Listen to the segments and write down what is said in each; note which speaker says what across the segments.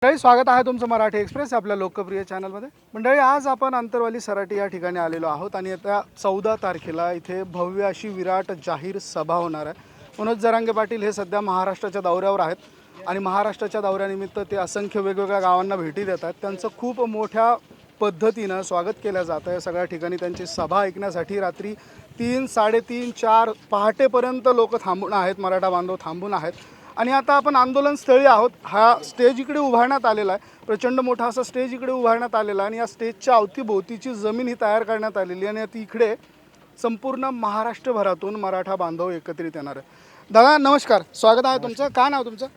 Speaker 1: मंडळी, स्वागत आहे तुमचं मराठी एक्सप्रेस आपल्या लोकप्रिय चॅनलमध्ये. मंडळी, आज आपण अंतरवाली सराटी या ठिकाणी आलेलो आहोत आणि येत्या 14 तारखेला इथे भव्य अशी विराट जाहीर सभा होणार आहे. मनोज जरांगे पाटील हे सध्या महाराष्ट्राच्या दौऱ्यावर आहेत आणि महाराष्ट्राच्या दौऱ्यानिमित्त ते असंख्य वेगवेगळ्या गावांना भेटी देत आहेत. त्यांचं खूप मोठ्या पद्धतीनं स्वागत केलं जातं आहे. सगळ्या ठिकाणी त्यांची सभा ऐकण्यासाठी रात्री 3, 3:30, 4 पहाटेपर्यंत लोक थांबून आहेत, मराठा बांधव थांबून आहेत. आणि आता आपण आंदोलन स्थळी आहोत. हा स्टेज इकडे उभारण्यात आलेला आहे, प्रचंड मोठा असा स्टेज इकडे उभारण्यात आलेला आहे आणि या स्टेजच्या अवतीभोवतीची जमीन ही तयार करण्यात आलेली आहे आणि ती इकडे संपूर्ण महाराष्ट्रभरातून मराठा बांधव एकत्रित येणार आहे. दादा नमस्कार, स्वागत आहे तुमचं. काय नाव तुमचं?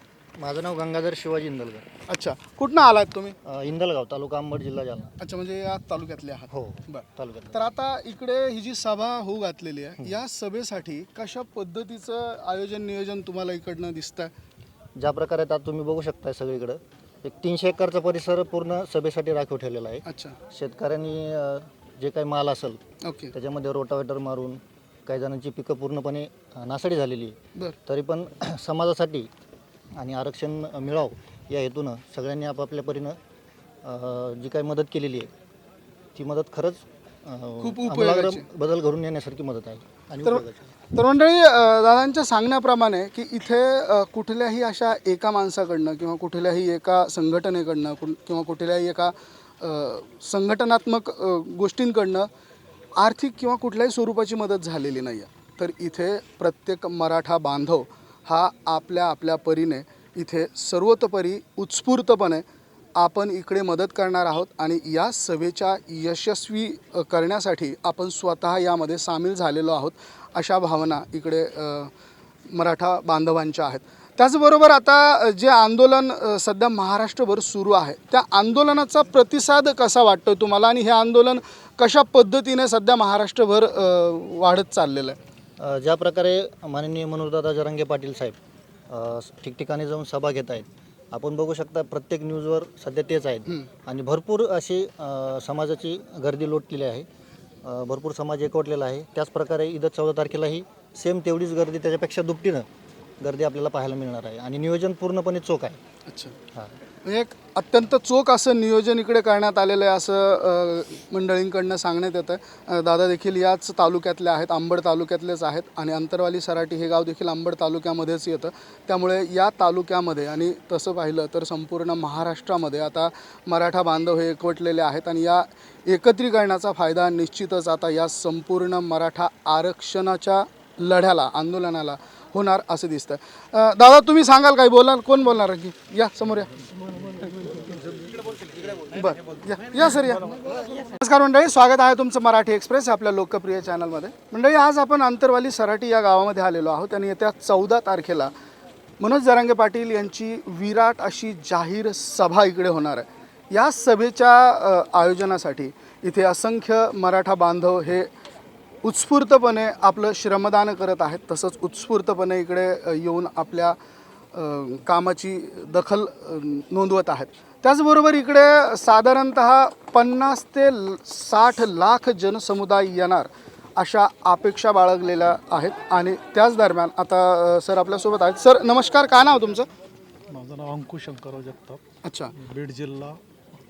Speaker 2: माझं नाव गंगाधर शिवाजी इंदलकर.
Speaker 1: अच्छा, कुठनं आलात तुम्ही?
Speaker 2: इंदलगाव, तालुका अंबड, जिल्हा जालना.
Speaker 1: अच्छा, म्हणजे या तालुक्यातले आहात?
Speaker 2: हो,
Speaker 1: बरं.
Speaker 2: तालुक्यात.
Speaker 1: तर आता इकडे ही जी सभा होऊ घातलेली आहे, या सभेसाठी कशा पद्धतीचं आयोजन नियोजन तुम्हाला इकडनं दिसतं?
Speaker 2: ज्या प्रकारे आता तुम्ही बघू शकताय सगळीकडं एक 300 एकरचा परिसर पूर्ण सभेसाठी राखीव ठेवलेला आहे.
Speaker 1: अच्छा,
Speaker 2: शेतकऱ्यांनी जे काही माल असेल
Speaker 1: ओके,
Speaker 2: त्याच्यामध्ये रोटावेटर मारून काही जणांची पिकं पूर्णपणे नासाडी झालेली आहे.
Speaker 1: बरं.
Speaker 2: तरी पण समाजासाठी आणि आरक्षण मिळावं या हेतूनं सगळ्यांनी आपापल्या परीनं जी काही मदत केलेली आहे ती मदत खरंच
Speaker 1: खूप
Speaker 2: आमूलाग्र
Speaker 1: उपयोगाची.
Speaker 2: बदल घडून येण्यासारखी मदत आहे आणि
Speaker 1: तर
Speaker 2: उपयोगाची.
Speaker 1: तर मंडळी, दादांच्या सांगण्याप्रमाणे की इथे कुठल्याही अशा एका माणसाकडनं किंवा कुठल्याही एका संघटनेकडनं किंवा कुठल्याही एका संघटनात्मक गोष्टींकडनं आर्थिक किंवा कुठल्याही स्वरूपाची मदत झालेली नाही आहे. तर इथे प्रत्येक मराठा बांधव हा आपल्या आपल्या परीने इथे सर्वतोपरी उत्स्फूर्तपणे आपण इकडे मदत करणार आहोत आणि या सभेच्या यशस्वी करण्यासाठी आपण स्वतः यामध्ये सामील झालेलो आहोत, अशा भावना इकडे मराठा बांधवांच्या आहेत. त्याचबरोबर आता जे आंदोलन सध्या महाराष्ट्रभर सुरू आहे, त्या आंदोलनाचा प्रतिसाद कसा वाटतो तुम्हाला आणि हे आंदोलन कशा पद्धतीने सध्या महाराष्ट्रभर वाढत चाललेलं आहे?
Speaker 2: ज्या प्रकारे माननीय मनोजदादा जरांगे पाटील साहेब ठिकठिकाणी जाऊन सभा घेत आहेत, आपण बघू शकता प्रत्येक न्यूजवर सध्या तेच आहेत आणि भरपूर अशी समाजाची गर्दी लोटलेली आहे. भरपूर समाज एकवटलेला आहे. त्याचप्रकारे इथं 14 तारखेलाही सेम तेवढीच गर्दी, त्याच्यापेक्षा दुपटीनं गर्दी आपल्याला पाहायला मिळणार आहे आणि नियोजन पूर्णपणे चोख आहे.
Speaker 1: अच्छा,
Speaker 2: हां,
Speaker 1: म्हणजे एक अत्यंत चोख असं नियोजन इकडे करण्यात आलेलं आहे असं मंडळींकडनं सांगण्यात येतं. दादा देखील याच तालुक्यातले आहेत, अंबड तालुक्यातलेच आहेत आणि अंतरवाली सराटी हे गाव देखील अंबड तालुक्यामध्येच येतं. त्यामुळे या तालुक्यामध्ये आणि तसं पाहिलं तर संपूर्ण महाराष्ट्रामध्ये आता मराठा बांधव हे एकवटलेले आहेत आणि या एकत्रीकरणाचा फायदा निश्चितच आता या संपूर्ण मराठा आरक्षणाच्या लढ्याला, आंदोलनाला होणार असं दिसतं. दादा तुम्ही सांगाल काही, बोलाल? कोण बोलणार की? या समोर या. बरं, या सर, या. नमस्कार मंडळी, स्वागत आहे तुमचं मराठी एक्सप्रेस आपल्या लोकप्रिय चॅनलमध्ये. मंडळी, आज आपण अंतरवाली सराटी या गावामध्ये आलेलो आहोत आणि येत्या 14 तारखेला मनोज जरांगे पाटील यांची विराट अशी जाहीर सभा इकडे होणार आहे. या सभेच्या आयोजनासाठी इथे असंख्य मराठा बांधव हे उत्स्फूर्तपणे आपलं श्रमदान करत आहेत. तसंच उत्स्फूर्तपणे इकडे येऊन आपल्या कामाची दखल नोंदवत आहेत. त्याचबरोबर इकडे साधारणतः 50 ते 60 लाख जनसमुदाय येणार अशा अपेक्षा बाळगलेल्या आहेत आणि त्याच दरम्यान आता सर आपल्यासोबत आहेत. सर नमस्कार, काय नाव तुमचं?
Speaker 3: माझं नाव अंकुश शंकरराव जगताप.
Speaker 1: अच्छा,
Speaker 3: बीड जिल्हा,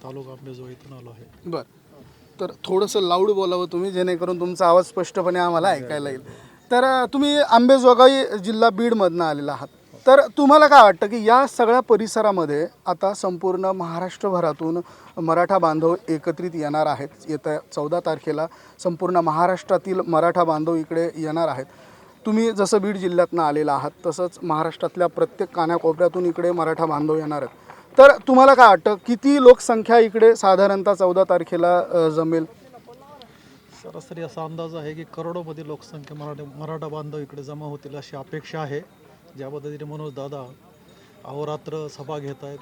Speaker 3: तालुका आंबेजोगाई इथून आलो आहे.
Speaker 1: बरं. तर थोडंसं लाऊड बोलावं तुम्ही, जेणेकरून तुमचा आवाज स्पष्टपणे आम्हाला ऐकायला येईल. तर तुम्ही अंबेजोगाई जिल्हा बीडमधनं आलेला आहात. तर तुम्हाला काय वाटतं की या सगळ्या परिसरामध्ये आता संपूर्ण महाराष्ट्रभरातून मराठा बांधव एकत्रित येणार आहेत? येत्या 14 तारखेला संपूर्ण महाराष्ट्रातील मराठा बांधव इकडे येणार आहेत. तुम्ही जसं बीड जिल्ह्यातनं आलेला आहात तसंच महाराष्ट्रातल्या प्रत्येक कानाकोपऱ्यातून इकडे मराठा बांधव येणार आहेत. तर तुम्हाला काय वाटतं किती लोकसंख्या इकडे साधारणतः 14 तारखेला जमेल?
Speaker 3: सरासरी असा अंदाज आहे की करोडोमध्ये लोकसंख्या मराठा बांधव इकडे जमा होतील अशी अपेक्षा आहे. ज्या पद्धतीने मनोज दादा अहोरात्र सभा घेत आहेत,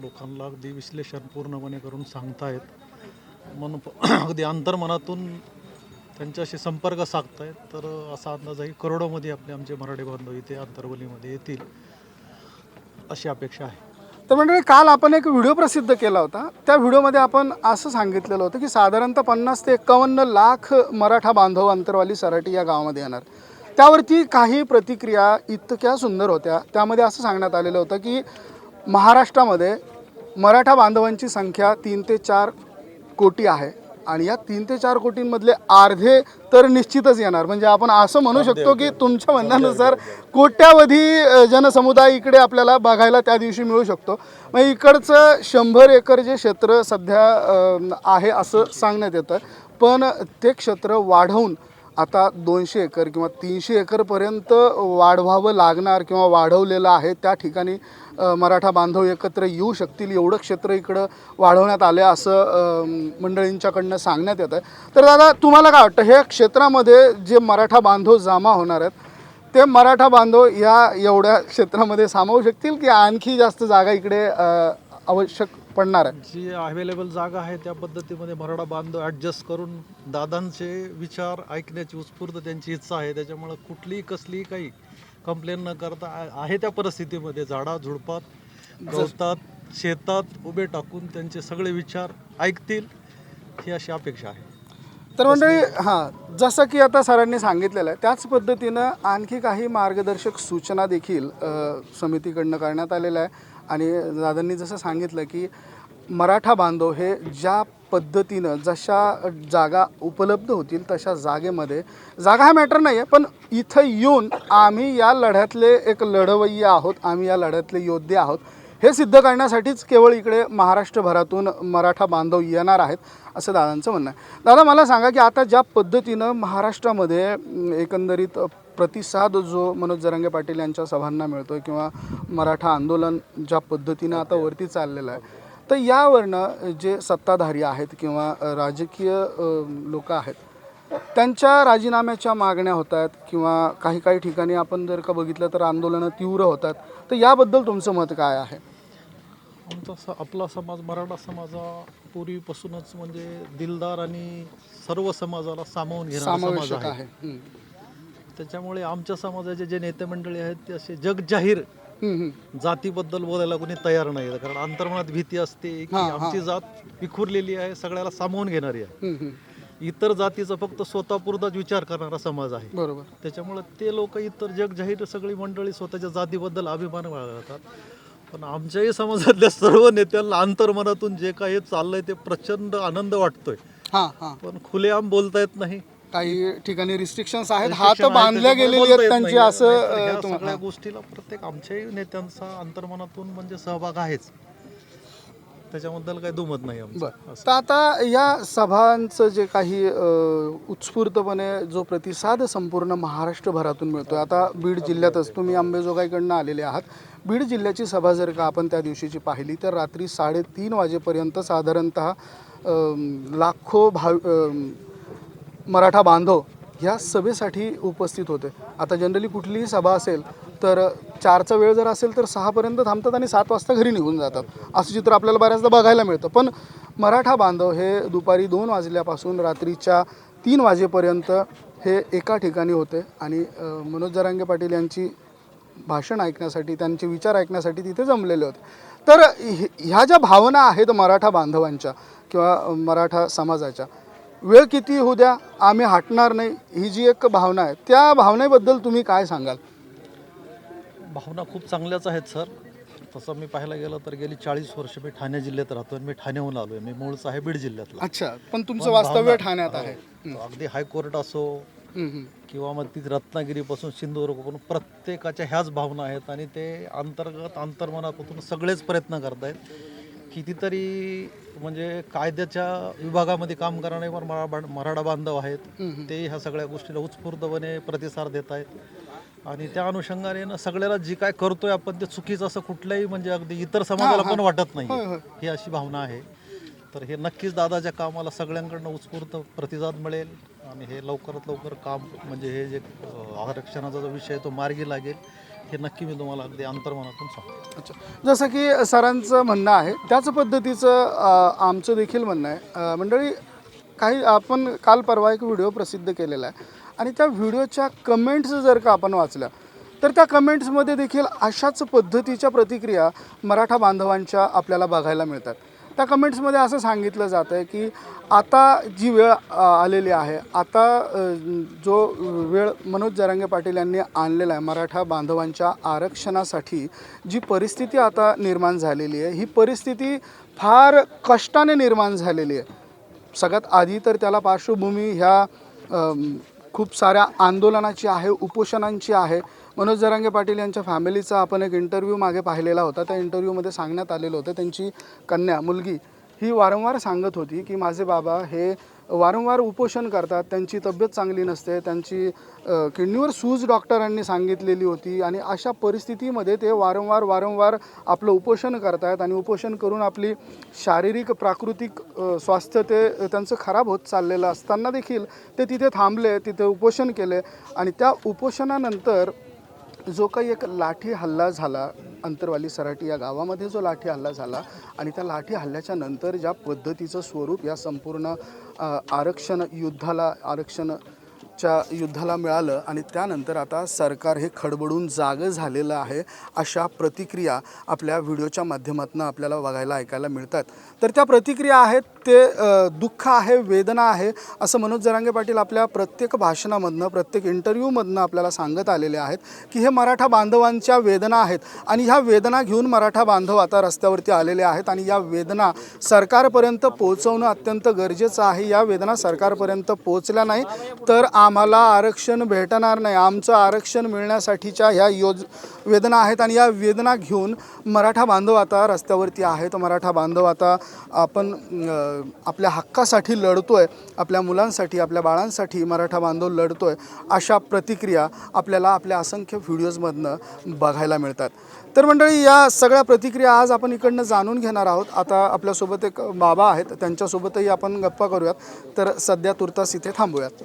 Speaker 3: लोकांना अगदी विश्लेषण पूर्णपणे करून सांगतायत, अगदी अंतर्मनातून त्यांच्याशी संपर्क साधतायत. तर असा अंदाज आहे की करोडोमध्ये आमचे मराठी बांधव इथे अंतरवलीमध्ये येतील अशी अपेक्षा आहे.
Speaker 1: तर मंडळी, काल आपण एक व्हिडिओ प्रसिद्ध केला होता. त्या व्हिडिओमध्ये आपण असं सांगितलेलं होतं की साधारणतः 50 ते 51 लाख मराठा बांधव अंतरवाली सराटी या गावामध्ये येणार. त्यावरती काही प्रतिक्रिया इतक्या सुंदर होत्या. त्यामध्ये असं सांगण्यात आलेलं होतं की महाराष्ट्रामध्ये मराठा बांधवांची संख्या 3 ते 4 कोटी आहे आणि या 3 ते 4 कोटींमधले अर्धे तर निश्चितच येणार. म्हणजे आपण असं म्हणू शकतो की तुमच्या म्हणण्यानुसार कोट्यावधी जनसमुदाय इकडे आपल्याला बघायला त्या दिवशी मिळू शकतो. मग इकडचं 100 एकर जे क्षेत्र सध्या आहे असं सांगण्यात येतं, पण ते क्षेत्र वाढवून आता 200 एकर किंवा 300 एकरपर्यंत वाढवावं लागणार किंवा वाढवलेलं आहे. त्या ठिकाणी मराठा बांधव एकत्र येऊ शकतील एवढं क्षेत्र इकडं वाढवण्यात आलं असं मंडळींच्याकडनं सांगण्यात येतं. तर दादा, तुम्हाला काय वाटतं, हे क्षेत्रामध्ये जे मराठा बांधव जमा होणार आहेत ते मराठा बांधव या एवढ्या क्षेत्रामध्ये सामावू शकतील की आणखी जास्त जागा इकडे आवश्यक पडणार आहे?
Speaker 3: जी अवेलेबल जागा आहे त्या पद्धतीमध्ये मराठा बांधव ॲडजस्ट करून दादांचे विचार ऐकण्याची उत्स्फूर्त त्यांची इच्छा आहे. त्याच्यामुळं कुठलीही कसलीही काही कंप्लेन न करता आहे त्या परिस्थितीमध्ये झाडाझुडपात गवतात शेतात उभे टाकून त्यांचे सगळे विचार ऐकतील ही अशी अपेक्षा आहे.
Speaker 1: तर मंडळी, हां, जसं की आता सरांनी सांगितलेलं आहे त्याच पद्धतीनं आणखी काही मार्गदर्शक सूचना देखील समितीकडनं करण्यात आलेल्या आहे. आणि दादांनी जसं सांगितलं की मराठा बांधव हे ज्या पद्धतीनं जशा जागा उपलब्ध होतील तशा जागेमध्ये, जागा हा मॅटर नाही आहे, पण इथं येऊन आम्ही या लढ्यातले एक लढवय्ये आहोत, आम्ही या लढ्यातले योद्धे आहोत हे सिद्ध करण्यासाठीच केवळ इकडे महाराष्ट्रभरातून मराठा बांधव येणार आहेत असं दादांचं म्हणणं आहे. दादा, मला सांगा की आता ज्या पद्धतीनं महाराष्ट्रामध्ये एकंदरीत प्रतिसाद जो मनोज जरांगे पाटील यांच्या सभांना मिळतो आहे किंवा मराठा आंदोलन ज्या पद्धतीनं आता वरती चाललेलं आहे, तर यावरनं जे सत्ताधारी आहेत किंवा राजकीय लोक आहेत त्यांच्या राजीनाम्याच्या मागण्या होत आहेत किंवा काही ठिकाणी आपण जर का बघितलं तर आंदोलनं तीव्र होतात. तर याबद्दल तुमचं मत काय आहे?
Speaker 3: आपला समाज मराठा समाज हा पूर्वीपासूनच म्हणजे दिलदार आणि सर्व समाजाला सामावून घेणारा समाज आहे. त्याच्यामुळे आमच्या समाजाचे जे नेते मंडळी आहेत ते असे जगजाहीर जातीबद्दल बोलायला कोणी तयार नाही. कारण अंतर्मनात भीती असते की आमची जात विखुरलेली आहे, सगळ्याला सामावून घेणारी आहे. इतर जातीचा फक्त स्वतःपुरताच विचार करणारा समाज आहे.
Speaker 1: बरोबर.
Speaker 3: त्याच्यामुळे ते लोक इतर जगजाहीर सगळी मंडळी स्वतःच्या जातीबद्दल अभिमान बाळगतात. पण आमच्याही समाजातल्या सर्व नेत्यांना अंतर्मनातून जे काही चाललंय ते प्रचंड आनंद वाटतोय. पण खुलेआम बोलता येत नाही.
Speaker 1: काही ठिकाणी रिस्ट्रिक्शन्स आहेत, हात बांधल्या गेलेले आहेत त्यांचे, असं
Speaker 3: सगळ्या गोष्टीला प्रत्येक आमच्याही नेत्यांचा अंतर्मनातून म्हणजे सहभाग आहेच. त्याच्याबद्दल काही दुमत नाही आमचं.
Speaker 1: तर आता या सभांचं जे काही उत्स्फूर्तपणे जो प्रतिसाद संपूर्ण महाराष्ट्रभरातून मिळतो, आता बीड जिल्ह्यातच तुम्ही अंबेजोगाईकडनं आलेले आहात. बीड जिल्ह्याची सभा जर का आपण त्या दिवशीची पाहिली तर रात्री 3:30 वाजेपर्यंत साधारणतः लाखो मराठा बांधव ह्या सभेसाठी उपस्थित होते. आता जनरली कुठलीही सभा असेल तर 4चा वेळ जर असेल तर 6पर्यंत थांबतात आणि 7 वाजता घरी निघून जातात. असं चित्र आपल्याला बऱ्याचदा बघायला मिळतं. पण मराठा बांधव हे दुपारी 2 वाजल्यापासून रात्रीच्या 3 वाजेपर्यंत हे एका ठिकाणी होते आणि मनोज जरांगे पाटील यांची भाषण ऐकण्यासाठी, त्यांचे विचार ऐकण्यासाठी तिथे जमलेले होते. तर ह्या ज्या भावना आहेत मराठा बांधवांच्या किंवा मराठा समाजाच्या, वेळ किती होऊ द्या आम्ही हटणार नाही, ही जी एक भावना आहे, त्या भावनेबद्दल तुम्ही काय सांगाल?
Speaker 3: भावना खूप चांगल्याच आहेत सर. तसं मी पाहायला गेलं तर गेली 40 वर्ष मी ठाणे जिल्ह्यात राहतो आणि मी ठाण्याहून आलो आहे. मी मूळचा आहे बीड जिल्ह्यातला.
Speaker 1: अच्छा, पण तुमचं वास्तव्य ठाण्यात आहे.
Speaker 3: अगदी हायकोर्ट असो किंवा मग ती रत्नागिरीपासून सिंधुदुर्गपासून प्रत्येकाच्या ह्याच भावना आहेत आणि ते अंतर्मनापासून सगळेच प्रयत्न करत आहेत. कितीतरी म्हणजे कायद्याच्या विभागामध्ये काम करणारे मराठा बांधव आहेत, ते ह्या सगळ्या गोष्टीला उत्स्फूर्तपणे प्रतिसाद देत आहेत आणि त्या अनुषंगाने ना सगळ्याला जी काय करतोय आपण ते चुकीचं असं कुठल्याही म्हणजे अगदी इतर समाजाला पण वाटत नाही, ही अशी भावना आहे. तर हे नक्कीच दादाच्या कामाला सगळ्यांकडनं उत्स्फूर्त प्रतिसाद मिळेल आणि हे लवकरात लवकर काम म्हणजे हे जे आरक्षणाचा जो विषय तो मार्गी लागेल हे नक्की मी तुम्हाला अगदी अंतर्मनातून सांगतो.
Speaker 1: अच्छा, जसं की सरांचं म्हणणं आहे त्याच पद्धतीचं आमचं देखील म्हणणं आहे. मंडळी, काही आपण काल परवा एक व्हिडिओ प्रसिद्ध केलेला आहे आणि त्या व्हिडिओच्या कमेंट्स जर का आपण वाचल्या तर त्या कमेंट्समध्ये देखील अशाच पद्धतीच्या प्रतिक्रिया मराठा बांधवांच्या आपल्याला बघायला मिळतात. त्या कमेंट्समध्ये असं सांगितलं जातं आहे की आता जी वेळ आलेली आहे, आता जो वेळ मनोज जरांगे पाटील यांनी आणलेला आहे मराठा बांधवांच्या आरक्षणासाठी, जी परिस्थिती आता निर्माण झालेली आहे, ही परिस्थिती फार कष्टाने निर्माण झालेली आहे. सगळ्यात आधी तर त्याला पार्श्वभूमी ह्या खूप साऱ्या आंदोलनाची आहे, उपोषणांची आहे. मनोज जरांगे पाटील यांच्या फॅमिलीचा आपण एक इंटरव्ह्यू मागे पाहिलेला होता. त्या इंटरव्ह्यूमध्ये सांगण्यात आलेलं होतं, त्यांची कन्या मुलगी ही वारंवार सांगत होती की माझे बाबा हे वारंवार उपोषण करतात, त्यांची तब्येत चांगली नसते, त्यांची किडनीवर सूज डॉक्टरांनी सांगितलेली होती आणि अशा परिस्थितीमध्ये ते वारंवार आपलं उपोषण करतायत आणि उपोषण करून आपली शारीरिक प्राकृतिक स्वास्थ्य ते त्यांचं खराब होत चाललेलं असताना देखील ते तिथे थांबले, तिथे उपोषण केले आणि त्या उपोषणानंतर जो काही एक लाठी हल्ला झाला अंतरवाली सराटी या गावामध्ये, जो लाठी हल्ला झाला आणि त्या लाठी हल्ल्याच्या नंतर ज्या पद्धतीचं स्वरूप या संपूर्ण आरक्षणाच्या युद्धाला मिळालं आणि त्यानंतर आता सरकार हे खडबडून जागं झालेलं आहे, अशा प्रतिक्रिया आपल्या व्हिडिओच्या माध्यमातून आपल्याला बघायला ऐकायला मिळतात. तर त्या प्रतिक्रिया आहेत ते दुःख आहे, वेदना आहे, असं मनोज जरांगे पाटील आपल्या प्रत्येक भाषणामधनं, प्रत्येक इंटरव्ह्यूमधनं आपल्याला सांगत आलेले आहेत की हे मराठा बांधवांच्या वेदना आहेत आणि ह्या वेदना घेऊन मराठा बांधव आता रस्त्यावरती आलेले आहेत आणि या वेदना सरकारपर्यंत पोहोचवणं अत्यंत गरजेचं आहे. या वेदना सरकारपर्यंत पोहोचल्या नाही तर आम्हाला आरक्षण भेटणार नाही. आमचं आरक्षण मिळण्यासाठीच्या ह्या वेदना आहेत आणि या वेदना घेऊन मराठा बांधव आता रस्त्यावरती आहेत. मराठा बांधव आता आपण आपल्या हक्कासाठी लढतोय, आपल्या मुलांसाठी, आपल्या बाळांसाठी मराठा बांधव लढतोय, अशा प्रतिक्रिया आपल्याला आपल्या असंख्य व्हिडिओजमधनं बघायला मिळतात. तर मंडळी, या सगळ्या प्रतिक्रिया आज आपण इकडनं जाणून घेणार आहोत. आता आपल्यासोबत एक बाबा आहेत, त्यांच्यासोबतही आपण गप्पा करूयात. तर सध्या तुर्तास इथे थांबूयात.